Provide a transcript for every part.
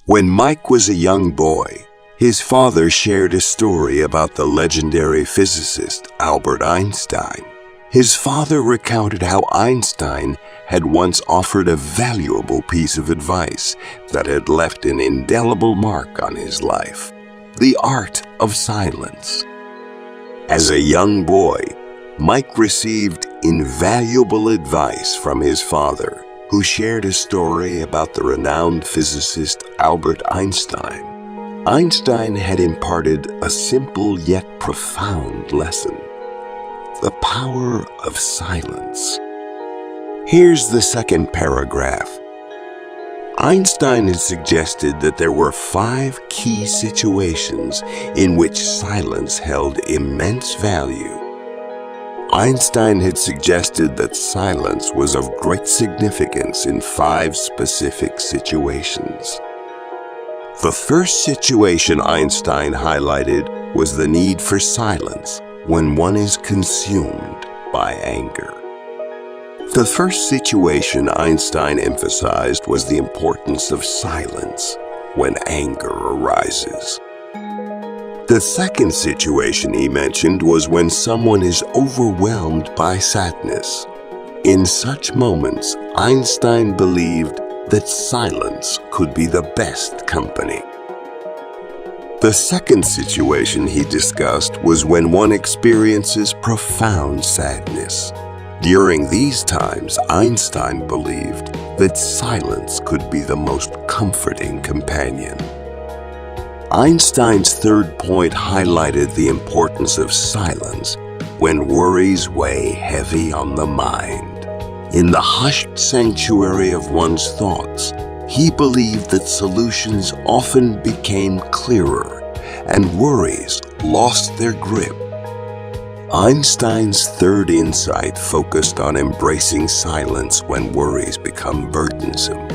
When Mike was a young boy, his father shared a story about the legendary physicist Albert Einstein. His father recounted how Einstein had once offered a valuable piece of advice that had left an indelible mark on his life: the art of silence. As a young boy, Mike received invaluable advice from his father, who shared a story about the renowned physicist Albert Einstein. Einstein had imparted a simple yet profound lesson: the power of silence. Here's the second paragraph. Einstein had suggested that there were 5 key situations in which silence held immense value. Einstein had suggested that silence was of great significance in 5 specific situations. The first situation Einstein highlighted was the need for silence when one is consumed by anger. The first situation Einstein emphasized was the importance of silence when anger arises. The second situation he mentioned was when someone is overwhelmed by sadness. In such moments, Einstein believed that silence could be the best company. The second situation he discussed was when one experiences profound sadness. During these times, Einstein believed that silence could be the most comforting companion. Einstein's third point highlighted the importance of silence when worries weigh heavy on the mind. In the hushed sanctuary of one's thoughts, he believed that solutions often became clearer and worries lost their grip. Einstein's third insight focused on embracing silence when worries become burdensome.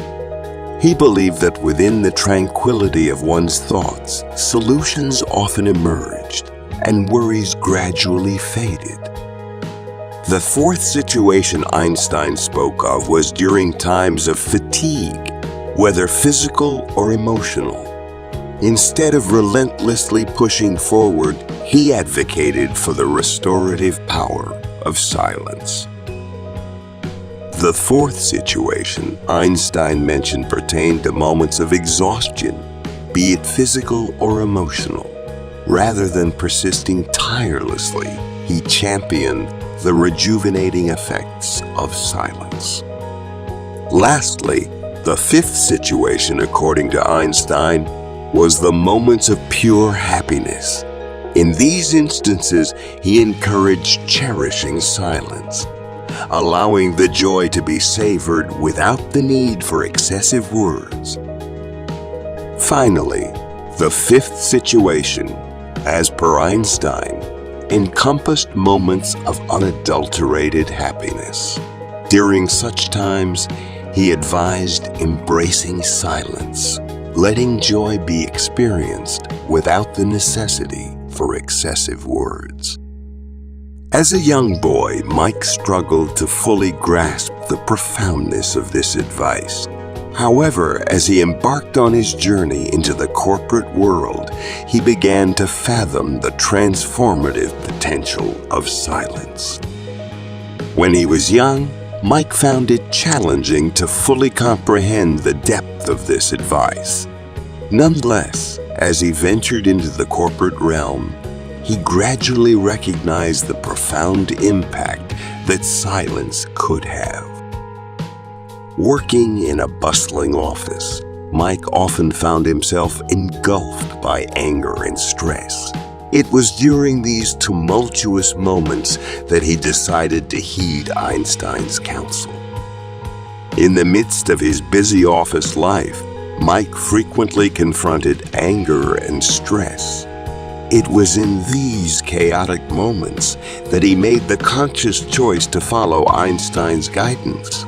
He believed that within the tranquility of one's thoughts, solutions often emerged and worries gradually faded. The fourth situation Einstein spoke of was during times of fatigue, whether physical or emotional. Instead of relentlessly pushing forward, he advocated for the restorative power of silence. The fourth situation Einstein mentioned pertained to moments of exhaustion, be it physical or emotional. Rather than persisting tirelessly, he championed the rejuvenating effects of silence. Lastly, the fifth situation, according to Einstein, was the moments of pure happiness. In these instances, he encouraged cherishing silence, allowing the joy to be savored without the need for excessive words. Finally, the fifth situation, as per Einstein, encompassed moments of unadulterated happiness. During such times, he advised embracing silence, letting joy be experienced without the necessity for excessive words. As a young boy, Mike struggled to fully grasp the profoundness of this advice. However, as he embarked on his journey into the corporate world, he began to fathom the transformative potential of silence. When he was young, Mike found it challenging to fully comprehend the depth of this advice. Nonetheless, as he ventured into the corporate realm, he gradually recognized the profound impact that silence could have. Working in a bustling office, Mike often found himself engulfed by anger and stress. It was during these tumultuous moments that he decided to heed Einstein's counsel. In the midst of his busy office life, Mike frequently confronted anger and stress. It was in these chaotic moments that he made the conscious choice to follow Einstein's guidance.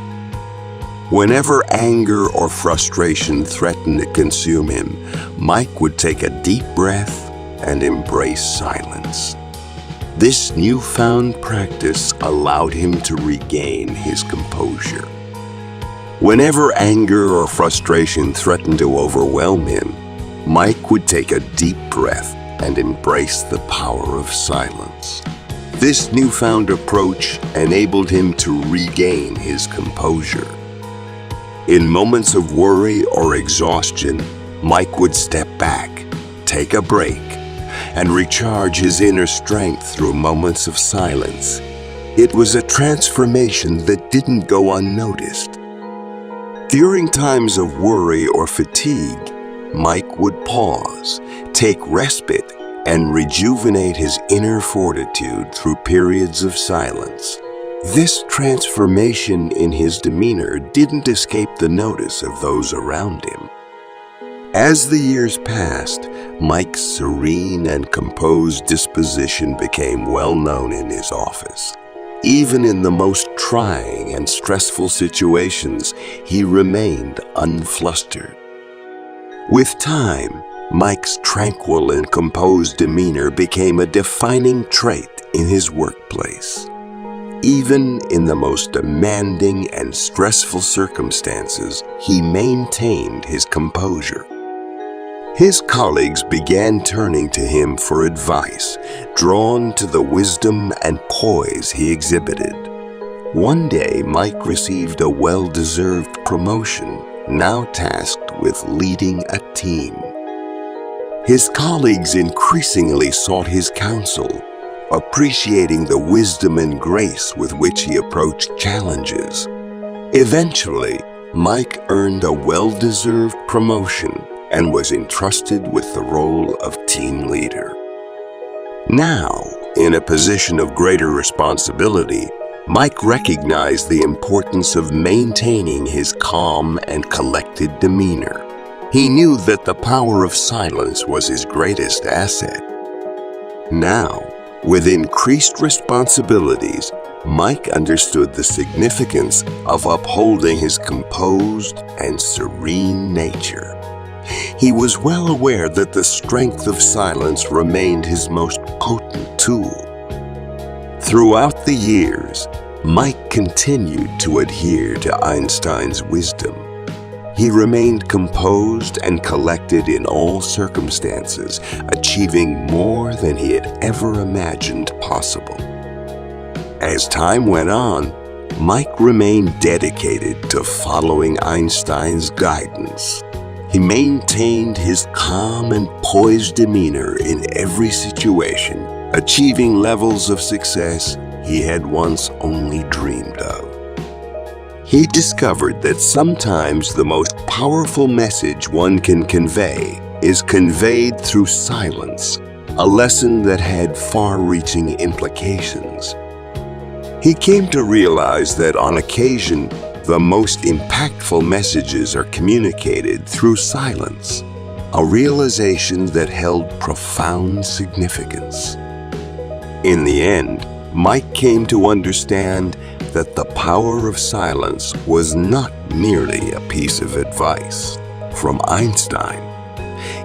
Whenever anger or frustration threatened to consume him, Mike would take a deep breath and embrace silence. This newfound practice allowed him to regain his composure. Whenever anger or frustration threatened to overwhelm him, Mike would take a deep breath and embrace the power of silence. This newfound approach enabled him to regain his composure. In moments of worry or exhaustion, Mike would step back, take a break, and recharge his inner strength through moments of silence. It was a transformation that didn't go unnoticed. During times of worry or fatigue, Mike would pause, take respite, and rejuvenate his inner fortitude through periods of silence. This transformation in his demeanor didn't escape the notice of those around him. As the years passed, Mike's serene and composed disposition became well known in his office. Even in the most trying and stressful situations, he remained unflustered. With time, Mike's tranquil and composed demeanor became a defining trait in his workplace. Even in the most demanding and stressful circumstances, he maintained his composure. His colleagues began turning to him for advice, drawn to the wisdom and poise he exhibited. One day, Mike received a well-deserved promotion, now tasked with leading a team. His colleagues increasingly sought his counsel, appreciating the wisdom and grace with which he approached challenges. Eventually, Mike earned a well-deserved promotion and was entrusted with the role of team leader. Now, in a position of greater responsibility, Mike recognized the importance of maintaining his calm and collected demeanor. He knew that the power of silence was his greatest asset. Now, with increased responsibilities, Mike understood the significance of upholding his composed and serene nature. He was well aware that the strength of silence remained his most potent tool. Throughout the years, Mike continued to adhere to Einstein's wisdom. He remained composed and collected in all circumstances, achieving more than he had ever imagined possible. As time went on, Mike remained dedicated to following Einstein's guidance. He maintained his calm and poised demeanor in every situation, achieving levels of success he had once only dreamed of. He discovered that sometimes the most powerful message one can convey is conveyed through silence, a lesson that had far-reaching implications. He came to realize that on occasion, the most impactful messages are communicated through silence, a realization that held profound significance. In the end, Mike came to understand that the power of silence was not merely a piece of advice from Einstein.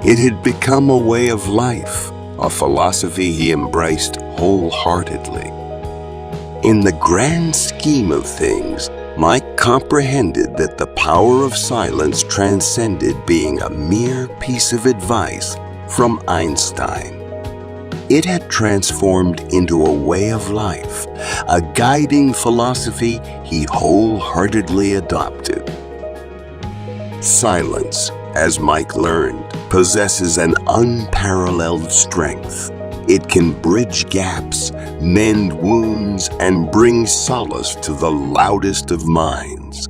It had become a way of life, a philosophy he embraced wholeheartedly. In the grand scheme of things, Mike comprehended that the power of silence transcended being a mere piece of advice from Einstein. It had transformed into a way of life, a guiding philosophy he wholeheartedly adopted. Silence, as Mike learned, possesses an unparalleled strength. It can bridge gaps, mend wounds, and bring solace to the loudest of minds.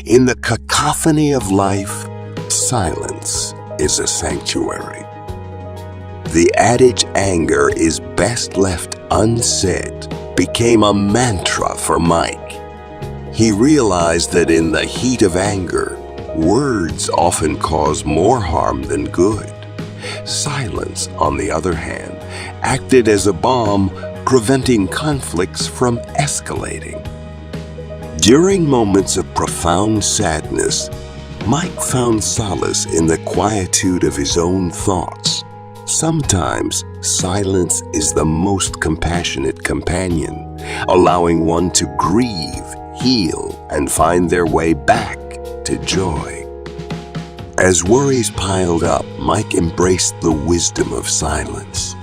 In the cacophony of life, silence is a sanctuary. The adage "anger is best left unsaid" became a mantra for Mike. He realized that in the heat of anger, words often cause more harm than good. Silence, on the other hand, acted as a balm, preventing conflicts from escalating. During moments of profound sadness, Mike found solace in the quietude of his own thoughts. Sometimes, silence is the most compassionate companion, allowing one to grieve, heal, and find their way back to joy. As worries piled up, Mike embraced the wisdom of silence.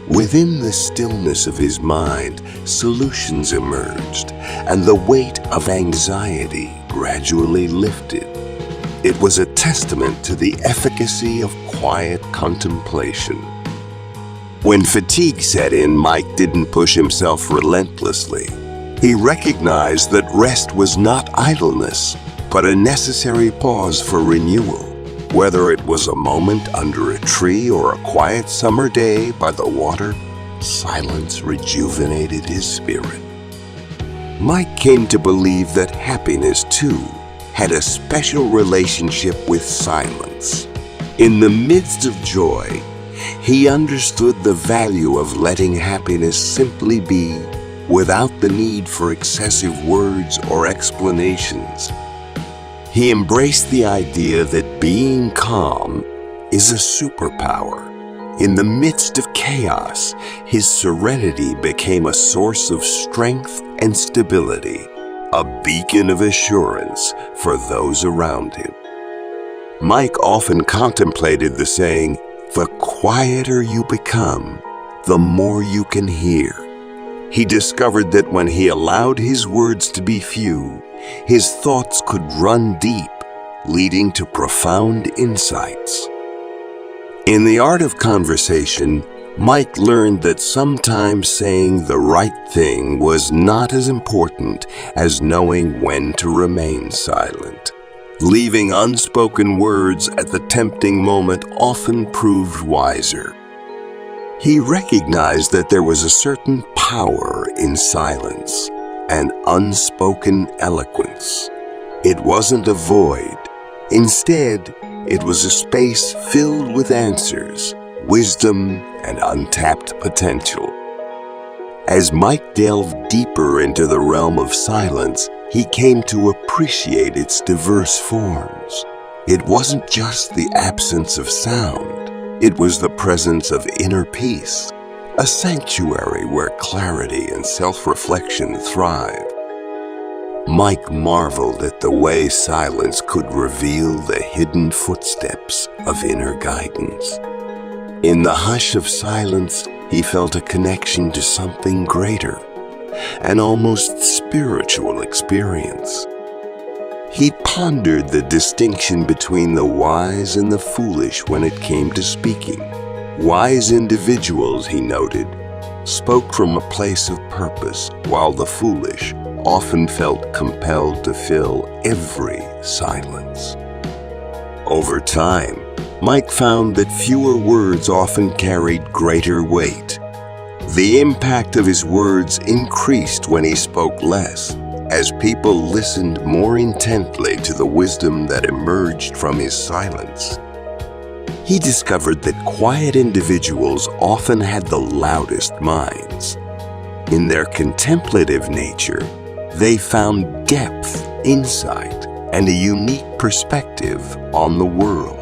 Within the stillness of his mind, solutions emerged, and the weight of anxiety gradually lifted. It was a testament to the efficacy of quiet contemplation. When fatigue set in, Mike didn't push himself relentlessly. He recognized that rest was not idleness, but a necessary pause for renewal. Whether it was a moment under a tree or a quiet summer day by the water, silence rejuvenated his spirit. Mike came to believe that happiness, too, had a special relationship with silence. In the midst of joy, he understood the value of letting happiness simply be, without the need for excessive words or explanations. He embraced the idea that being calm is a superpower. In the midst of chaos, his serenity became a source of strength and stability, a beacon of assurance for those around him. Mike often contemplated the saying, "The quieter you become, the more you can hear." He discovered that when he allowed his words to be few, his thoughts could run deep, leading to profound insights. In the art of conversation, Mike learned that sometimes saying the right thing was not as important as knowing when to remain silent. Leaving unspoken words at the tempting moment often proved wiser. He recognized that there was a certain power in silence, an unspoken eloquence. It wasn't a void. Instead, it was a space filled with answers, wisdom, and untapped potential. As Mike delved deeper into the realm of silence, he came to appreciate its diverse forms. It wasn't just the absence of sound. It was the presence of inner peace, a sanctuary where clarity and self-reflection thrive. Mike marveled at the way silence could reveal the hidden footsteps of inner guidance. In the hush of silence, he felt a connection to something greater, an almost spiritual experience. He pondered the distinction between the wise and the foolish when it came to speaking. Wise individuals, he noted, spoke from a place of purpose, while the foolish often felt compelled to fill every silence. Over time, Mike found that fewer words often carried greater weight. The impact of his words increased when he spoke less, as people listened more intently to the wisdom that emerged from his silence. He discovered that quiet individuals often had the loudest minds. In their contemplative nature, they found depth, insight, and a unique perspective on the world.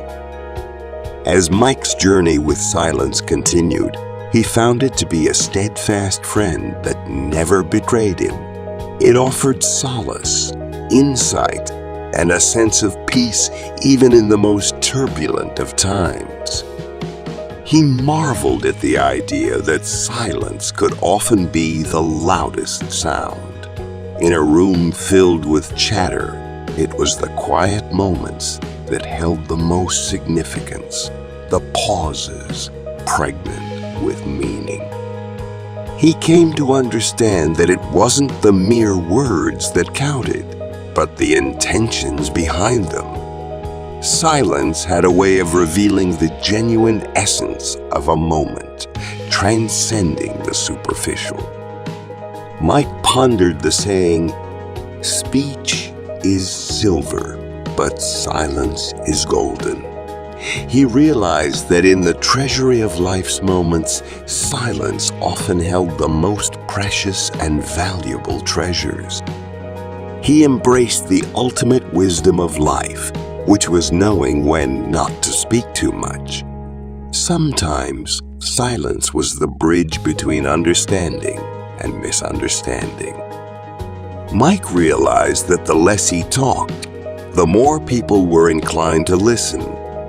As Mike's journey with silence continued, he found it to be a steadfast friend that never betrayed him. It offered solace, insight, and a sense of peace even in the most turbulent of times. He marveled at the idea that silence could often be the loudest sound. In a room filled with chatter, it was the quiet moments that held the most significance, the pauses pregnant with meaning. He came to understand that it wasn't the mere words that counted, but the intentions behind them. Silence had a way of revealing the genuine essence of a moment, transcending the superficial. Mike pondered the saying, "Speech is silver, but silence is golden." He realized that in the treasury of life's moments, silence often held the most precious and valuable treasures. He embraced the ultimate wisdom of life, which was knowing when not to speak too much. Sometimes, silence was the bridge between understanding and misunderstanding. Mike realized that the less he talked, the more people were inclined to listen.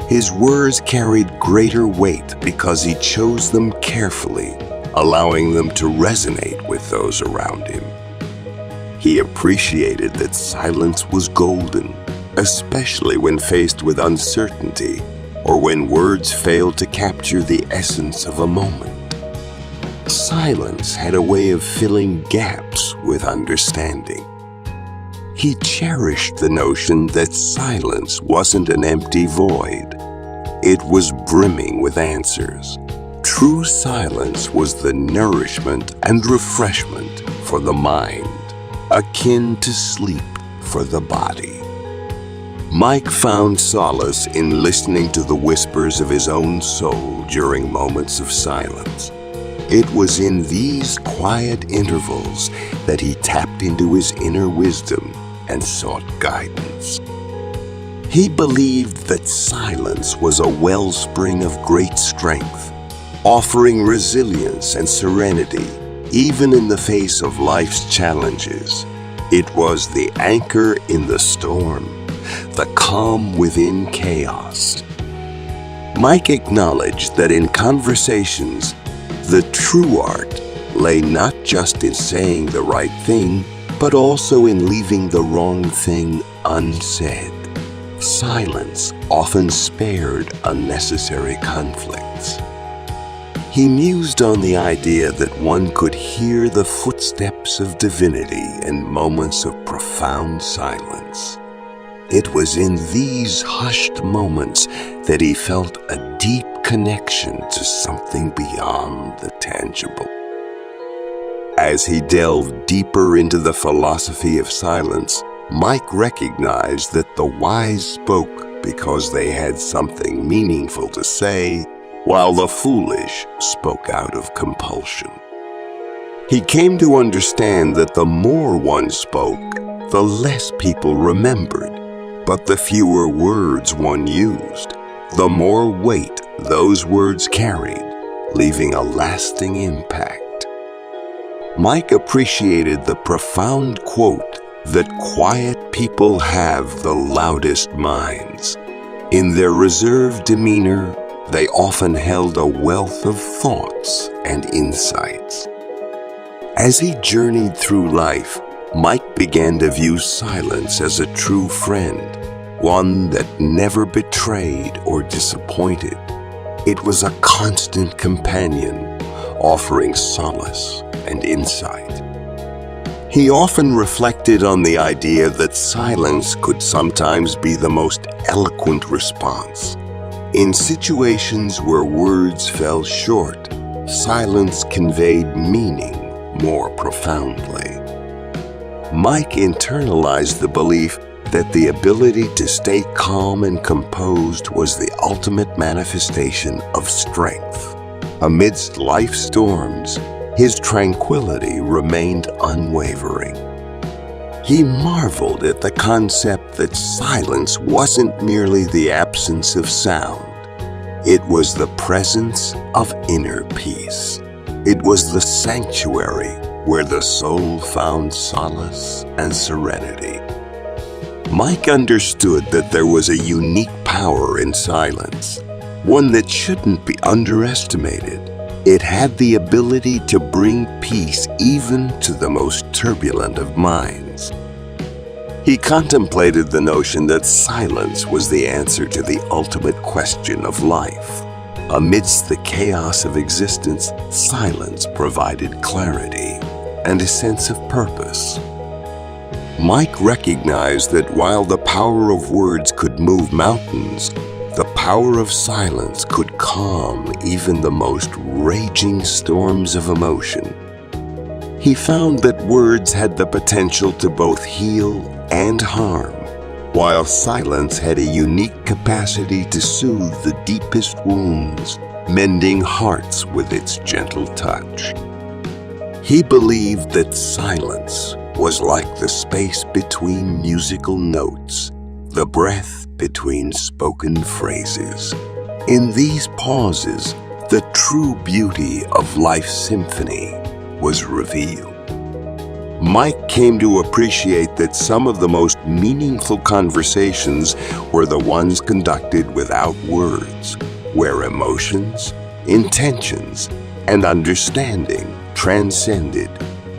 His words carried greater weight because he chose them carefully, allowing them to resonate with those around him. He appreciated that silence was golden, especially when faced with uncertainty or when words failed to capture the essence of a moment. Silence had a way of filling gaps with understanding. He cherished the notion that silence wasn't an empty void. It was brimming with answers. True silence was the nourishment and refreshment for the mind, akin to sleep for the body. Mike found solace in listening to the whispers of his own soul during moments of silence. It was in these quiet intervals that he tapped into his inner wisdom and sought guidance. He believed that silence was a wellspring of great strength, offering resilience and serenity even in the face of life's challenges. It was the anchor in the storm, the calm within chaos. Mike acknowledged that in conversations, the true art lay not just in saying the right thing, but also in leaving the wrong thing unsaid. Silence often spared unnecessary conflicts. He mused on the idea that one could hear the footsteps of divinity in moments of profound silence. It was in these hushed moments that he felt a deep connection to something beyond the tangible. As he delved deeper into the philosophy of silence, Mike recognized that the wise spoke because they had something meaningful to say, while the foolish spoke out of compulsion. He came to understand that the more one spoke, the less people remembered, but the fewer words one used, the more weight those words carried, leaving a lasting impact. Mike appreciated the profound quote that quiet people have the loudest minds. In their reserved demeanor, they often held a wealth of thoughts and insights. As he journeyed through life, Mike began to view silence as a true friend, one that never betrayed or disappointed. It was a constant companion, offering solace and insight. He often reflected on the idea that silence could sometimes be the most eloquent response. In situations where words fell short, silence conveyed meaning more profoundly. Mike internalized the belief that the ability to stay calm and composed was the ultimate manifestation of strength. Amidst life's storms, his tranquility remained unwavering. He marveled at the concept that silence wasn't merely the absence of sound. It was the presence of inner peace. It was the sanctuary where the soul found solace and serenity. Mike understood that there was a unique power in silence, one that shouldn't be underestimated. It had the ability to bring peace even to the most turbulent of minds. He contemplated the notion that silence was the answer to the ultimate question of life. Amidst the chaos of existence, silence provided clarity and a sense of purpose. Mike recognized that while the power of words could move mountains, the power of silence could calm even the most raging storms of emotion. He found that words had the potential to both heal and harm, while silence had a unique capacity to soothe the deepest wounds, mending hearts with its gentle touch. He believed that silence was like the space between musical notes, the breath between spoken phrases. In these pauses, the true beauty of life's symphony was revealed. Mike came to appreciate that some of the most meaningful conversations were the ones conducted without words, where emotions, intentions, and understanding transcended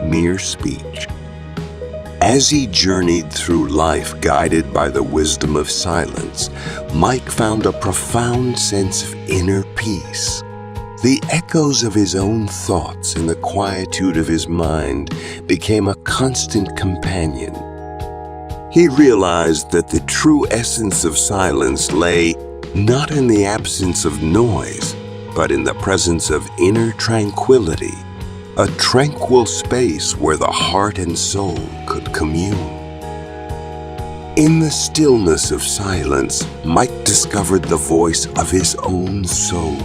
mere speech. As he journeyed through life guided by the wisdom of silence, Mike found a profound sense of inner peace. The echoes of his own thoughts and the quietude of his mind became a constant companion. He realized that the true essence of silence lay not in the absence of noise, but in the presence of inner tranquility, a tranquil space where the heart and soul could commune. In the stillness of silence, Mike discovered the voice of his own soul,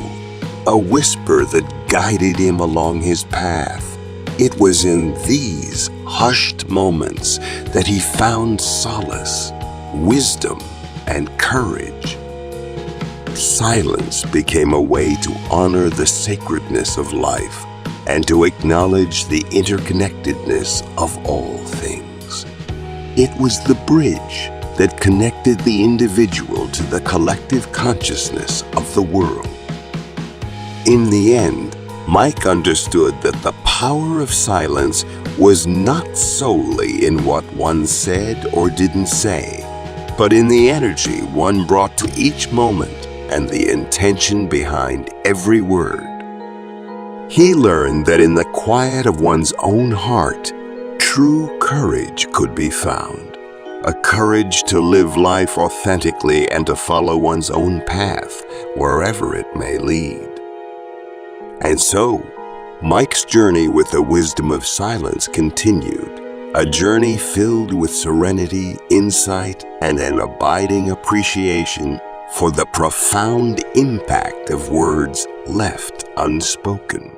a whisper that guided him along his path. It was in these hushed moments that he found solace, wisdom, and courage. Silence became a way to honor the sacredness of life and to acknowledge the interconnectedness of all things. It was the bridge that connected the individual to the collective consciousness of the world. In the end, Mike understood that the power of silence was not solely in what one said or didn't say, but in the energy one brought to each moment and the intention behind every word. He learned that in the quiet of one's own heart, true courage could be found, a courage to live life authentically and to follow one's own path, wherever it may lead. And so, Mike's journey with the wisdom of silence continued, a journey filled with serenity, insight, and an abiding appreciation for the profound impact of words left unspoken.